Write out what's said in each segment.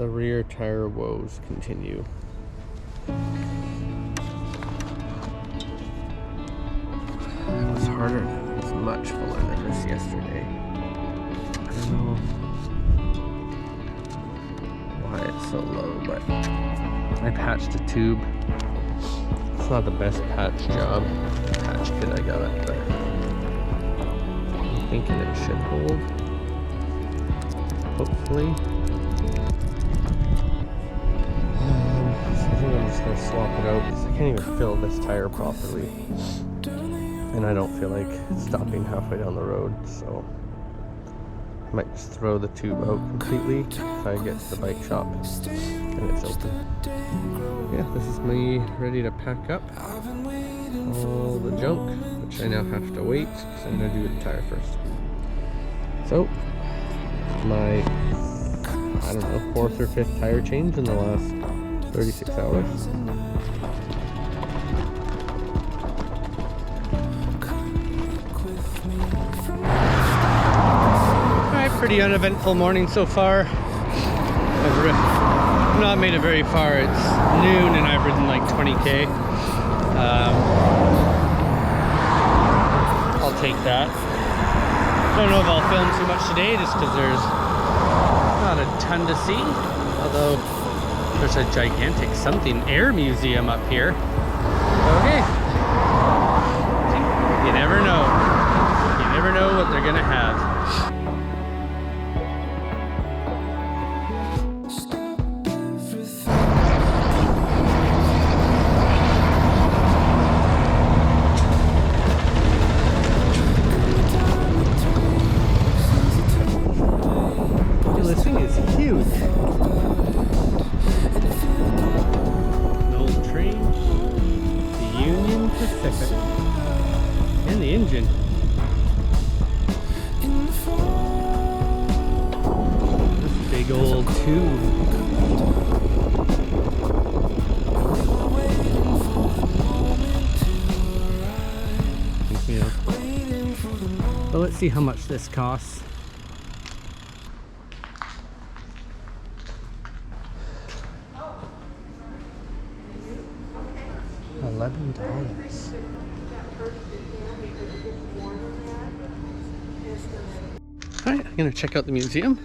the rear tire woes continue. It was harder, it was much fuller than this yesterday. I don't know why it's so low, but I patched a tube. It's not the best patch job, patch kit I got it, but I'm thinking it should hold. Hopefully. So I think I'm just gonna swap it out because I can't even fill this tire properly. And I don't feel like stopping halfway down the road, so I might just throw the tube out completely if I get to the bike shop and it's open. Yeah, this is me ready to pack up all the junk, which I now have to wait because I'm gonna do the tire first. So, my, I don't know, 4th or 5th tire change in the last 36 hours. Pretty uneventful morning so far. I've not made it very far. It's noon and I've ridden like 20k. I'll take that. Don't know if I'll film too much today just because there's not a ton to see. Although there's a gigantic something air museum up here. Okay. You never know. You never know what they're gonna have. This thing is huge. An old train, the Union Pacific, and the engine. This big old tube. Yeah. Well, let's see how much this costs. $11. Alright, I'm gonna check out the museum.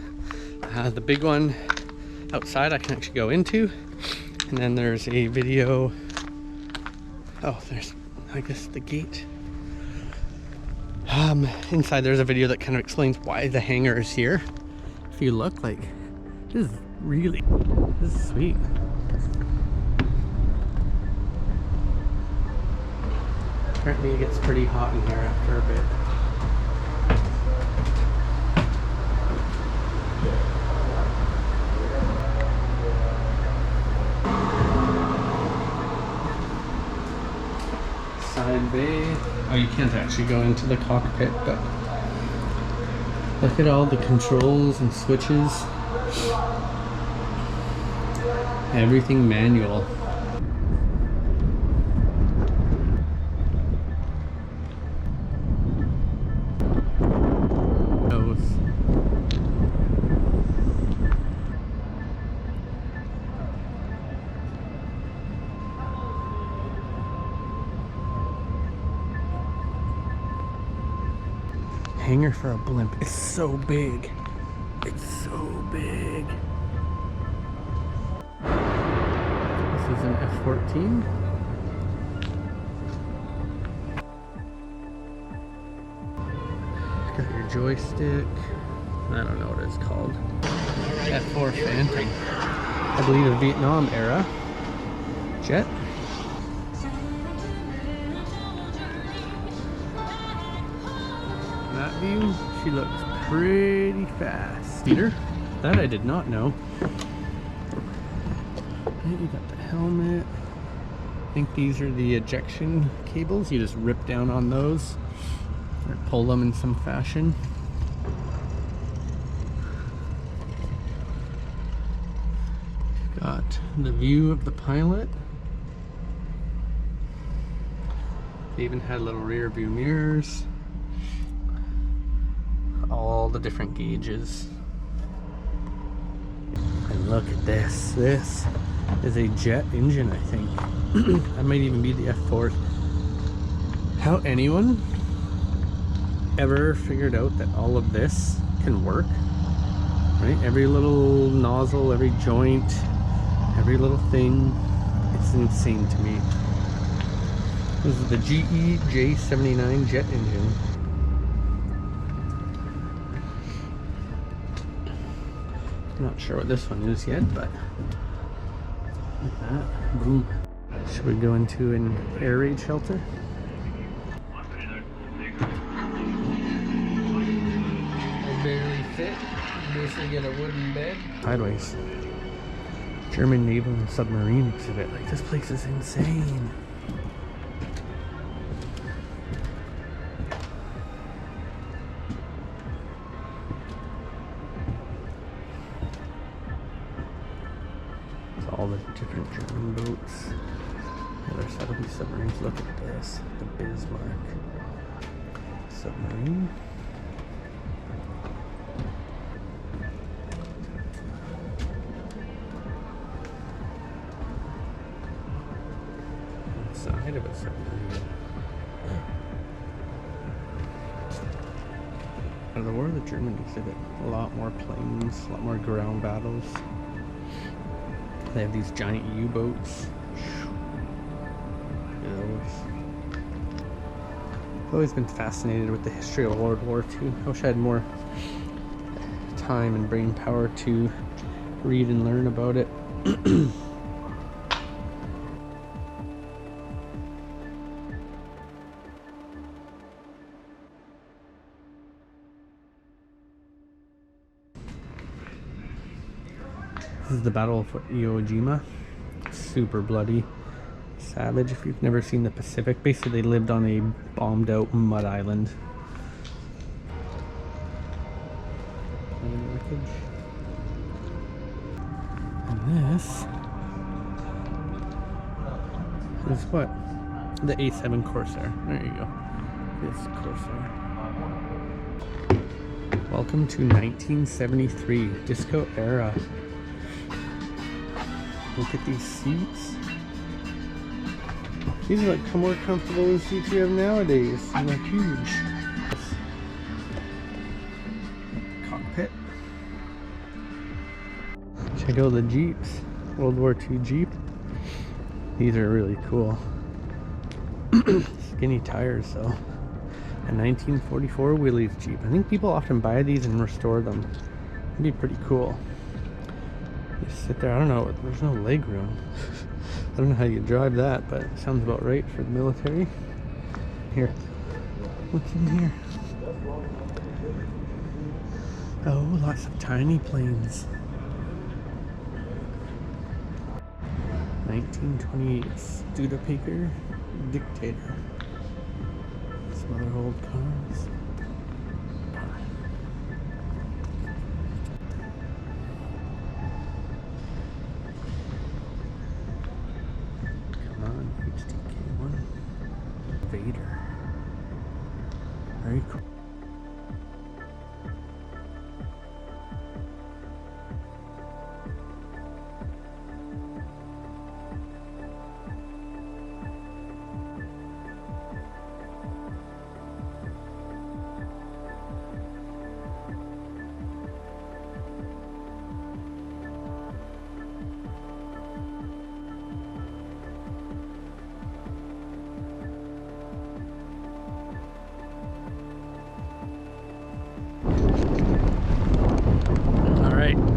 The big one outside I can actually go into. And then there's a video. Oh, there's, I guess, the gate. Inside there's a video that kind of explains why the hangar is here. If you look, like, this is sweet. Apparently it gets pretty hot in here after a bit. Side bay. Oh, you can't actually go into the cockpit, but look at all the controls and switches. Everything manual. Hangar for a blimp. It's so big. It's so big. This is an F-14. Got your joystick. I don't know what it's called. F4 Phantom. I believe a Vietnam era jet. That view, she looks pretty fast. Speeder? That I did not know. And you got the helmet. I think these are the ejection cables. You just rip down on those or pull them in some fashion. Got the view of the pilot. They even had little rear view mirrors. All the different gauges. And look at this. This is a jet engine, I think. That might even be the F4. How anyone ever figured out that all of this can work, right? Every little nozzle, every joint, every little thing. It's insane to me. This is the GE J79 jet engine. Not sure what this one is yet, but look at that. Boom. Should we go into an air raid shelter? I barely fit. Basically get a wooden bed. Sideways. German naval and submarine exhibit. Like, this place is insane. All the different German boats. The other side will be submarines. Look at this. The Bismarck submarine. Inside of a submarine. Out of the War of the German exhibit. A lot more planes, a lot more ground battles. They have these giant U-boats. I've always been fascinated with the history of World War II. I wish I had more time and brain power to read and learn about it. This is the Battle of Iwo Jima. Super bloody, savage. If you've never seen the Pacific, basically they lived on a bombed out mud island. Plane wreckage. And this is what? The A7 Corsair. There you go. This Corsair. Welcome to 1973, disco era. Look at these seats. These are like more comfortable than seats you have nowadays. And they're huge. Cockpit. Check out the Jeeps. World War II Jeep. These are really cool. Skinny tires though. A 1944 Willys Jeep. I think people often buy these and restore them. It'd be pretty cool. Just sit there. I don't know. There's no leg room. I don't know how you drive that, but it sounds about right for the military. Here. What's in here? Oh, lots of tiny planes. 1928 Studebaker Dictator. Some other old cars. Vader. Very cool.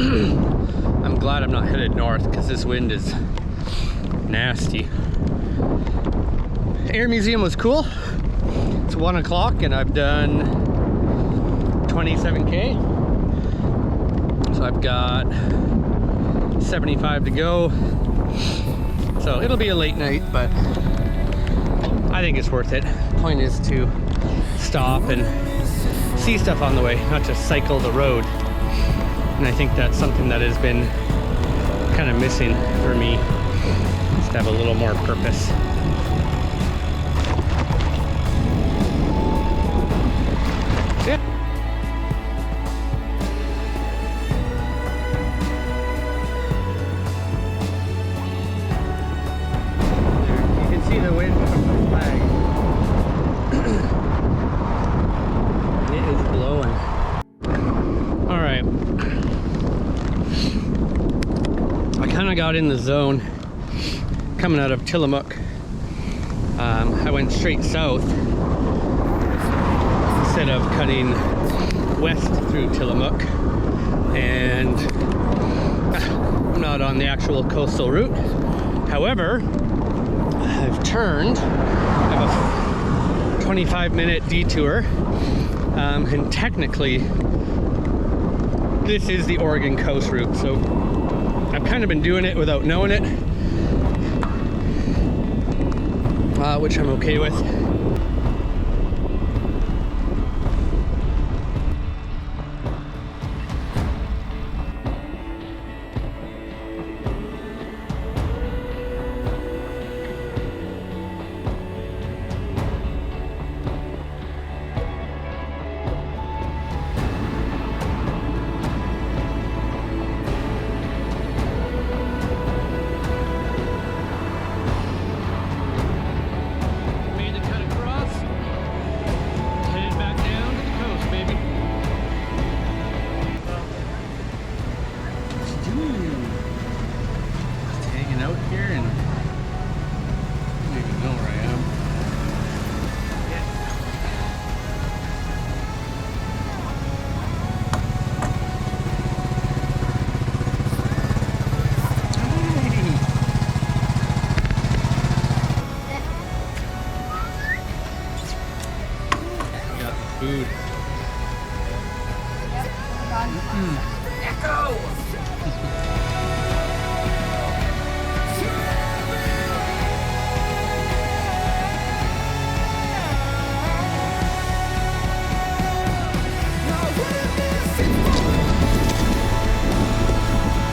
I'm glad I'm not headed north because this wind is nasty. Air Museum was cool. It's 1 o'clock and I've done 27K. So I've got 75 to go. So it'll be a late night, but I think it's worth it. Point is to stop and see stuff on the way, not just cycle the road. And I think that's something that has been kind of missing for me, just to have a little more purpose. Yeah. got in the zone coming out of Tillamook. I went straight south instead of cutting west through Tillamook, and I'm not on the actual coastal route. However, I've turned. I have a 25-minute detour, and technically this is the Oregon coast route, so I've kind of been doing it without knowing it, which I'm okay with. Food. Echo!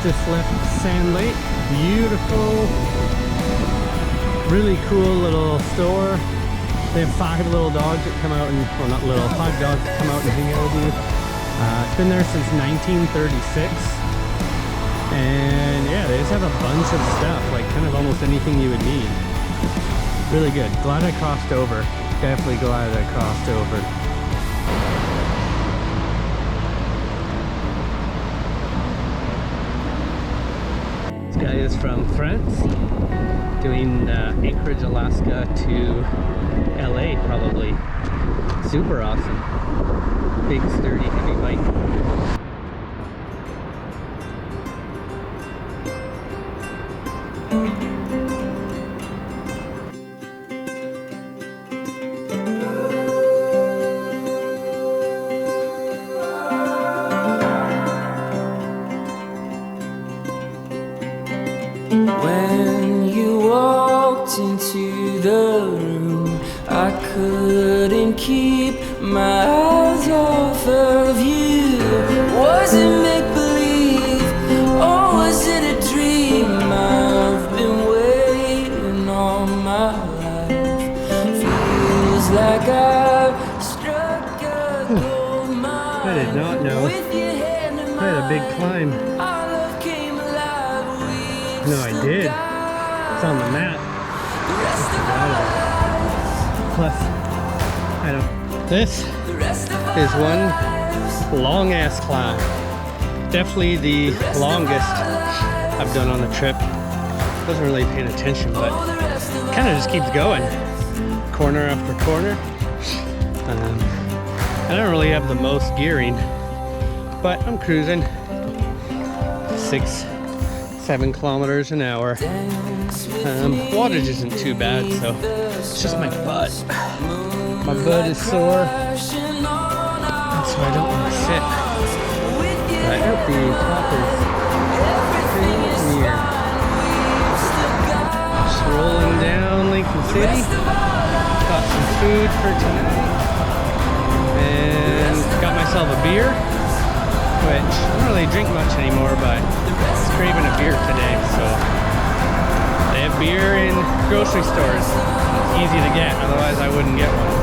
Just left Sand Lake. Beautiful, really cool little store. They have 5 little dogs that come out and, well, not little, 5 dogs that come out and hang out with you. It's been there since 1936. And yeah, they just have a bunch of stuff, like kind of almost anything you would need. Really good. Glad I crossed over. Definitely glad I crossed over. This guy is from France, doing Anchorage, Alaska to LA probably. Super awesome. Big, sturdy, heavy bike. When you walked into the room, I couldn't keep my eyes off of you. Was it make-believe, or was it a dream? I've been waiting all my life. Feels like I've struck a gold mine. I did not know. I had a big climb. No, I did. It's on the map. Plus, I don't. This is one long ass climb. Definitely the longest I've done on the trip. Wasn't really paying attention, but kind of just keeps going, corner after corner. I don't really have the most gearing, but I'm cruising 6-7 kilometers an hour. Wattage isn't too bad, so it's just my butt. My butt is sore, and so I don't want to sit. But I hope the top is pretty near. Just rolling down Lincoln City. Got some food for tonight, and got myself a beer, which I don't really drink much anymore, but I was craving a beer today, so they have beer in grocery stores. It's easy to get, otherwise I wouldn't get one.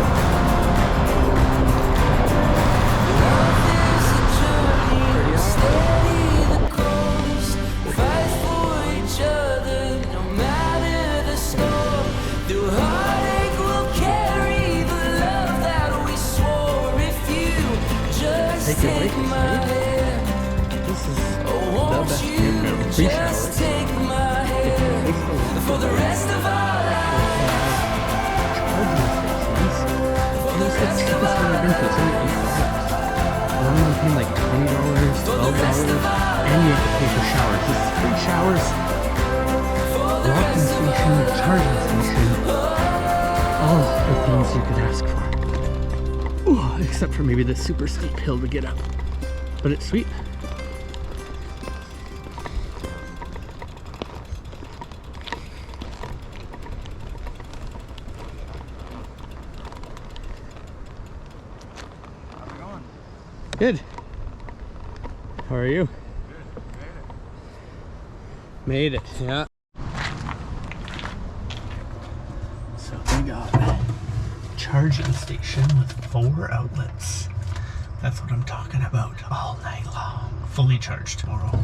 Take it away from me. This is Won't best you campground. Free just shower. take my hand for the rest of our lives? This is the cheapest one I've been to. It's only $8. I'm only paying like $20, $12, and you have to pay for showers. This is free showers, walking station, charging station, all the things you could ask for. Ooh, except for maybe this super steep hill to get up, but it's sweet. Good. How are you? Good. Made it. Yeah. So they got a charging station with 4 outlets. That's what I'm talking about all night long. Fully charged tomorrow.